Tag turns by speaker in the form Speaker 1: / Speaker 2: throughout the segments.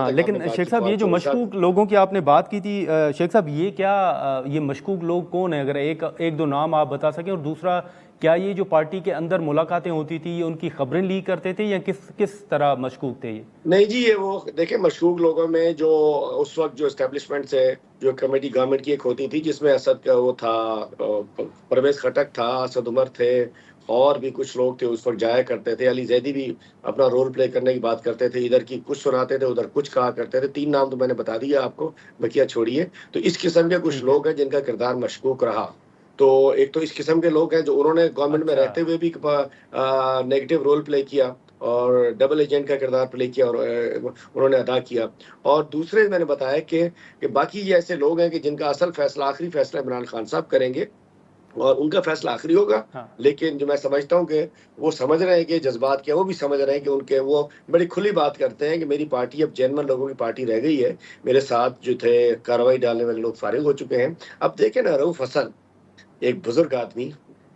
Speaker 1: हाँ,
Speaker 2: तक आपने
Speaker 1: लेकिन शेख साहब ये जो
Speaker 2: बातचीत
Speaker 1: मशकूक लोगों की आपने बात की थी, शेख साहब ये क्या, ये मशकूक लोग कौन है? अगर एक दो नाम आप बता सकें। और दूसरा, क्या ये जो पार्टी के अंदर मुलाकातें होती थी, ये उनकी खबरें लीक करते थे या किस किस तरह मशकूक थे ये?
Speaker 2: नहीं जी, ये वो देखिए मशकूक लोगों में जो उस वक्त जो एस्टेब्लिशमेंट से जो कमेटी गवर्नमेंट की एक होती थी जिसमें असद का वो था, परवेज खटक था, असद उमर थे, और भी कुछ लोग थे उस वक्त जाया करते थे। अली जैदी भी अपना रोल प्ले करने की बात करते थे, इधर की कुछ सुनाते थे उधर कुछ कहा करते थे। 3 नाम तो मैंने बता दिया आपको, बकिया छोड़िए। तो इस किस्म के कुछ
Speaker 1: ठीक है।
Speaker 2: लोग हैं जिनका किरदार मशकूक रहा। तो एक तो इस किस्म के लोग हैं जो उन्होंने गवर्नमेंट में
Speaker 1: अच्छा।
Speaker 2: रहते हुए भी नेगेटिव रोल प्ले किया और डबल एजेंट का किरदार प्ले किया और उन्होंने अदा किया। और दूसरे मैंने बताया कि बाकी ये ऐसे लोग हैं कि जिनका असल फैसला, आखिरी फैसला इमरान खान साहब करेंगे और उनका फैसला आखिरी होगा।
Speaker 1: हाँ।
Speaker 2: लेकिन जो मैं समझता हूँ कि वो समझ रहे हैं कि जज्बात क्या, वो भी समझ रहे हैं कि उनके वो बड़ी खुली बात करते हैं कि मेरी पार्टी अब जेन्युइन लोगों की पार्टी रह गई है। मेरे साथ जो थे कार्रवाई डालने वाले लोग फारिग हो चुके हैं। अब देखें ना, रऊफ हसन एक बुजुर्ग आदमी,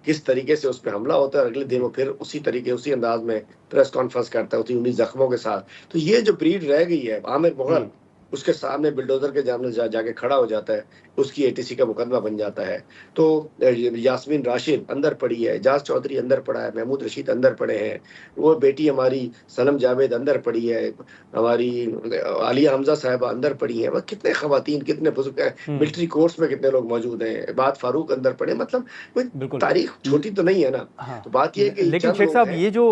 Speaker 2: किस तरीके से उस पे हमला होता है और अगले दिन
Speaker 1: जी।
Speaker 2: वो फिर उसी तरीके उसी अंदाज में प्रेस कॉन्फ्रेंस करता है, उन्हीं जख्मों के साथ। तो ये जो ब्रीड रह गई है, आमिर मुगल उसके सामने बिल्डोजर के सामने जाके खड़ा हो जाता है, उसकी एटीसी का मुकदमा बन जाता है। तो यास्मीन राशिद अंदर पड़ी है, एजाज चौधरी अंदर पड़ा है, महमूद रशीद अंदर पड़े हैं, वो बेटी हमारी सनम जावेद अंदर पड़ी है, हमारी आलिया हमजा साहिबा अंदर पड़ी है। वह कितने खवातीन, कितने बुजुर्ग हैं, मिलिट्री कोर्स में कितने लोग मौजूद हैं, बात फारूक अंदर पड़े। मतलब कोई
Speaker 1: बिल्कुल।
Speaker 2: तारीख छोटी तो नहीं है ना।
Speaker 1: हाँ,
Speaker 2: तो बात ये है कि
Speaker 1: लेकिन
Speaker 2: चंद
Speaker 1: शेख
Speaker 2: लोग
Speaker 1: साहब
Speaker 2: हैं।
Speaker 1: ये जो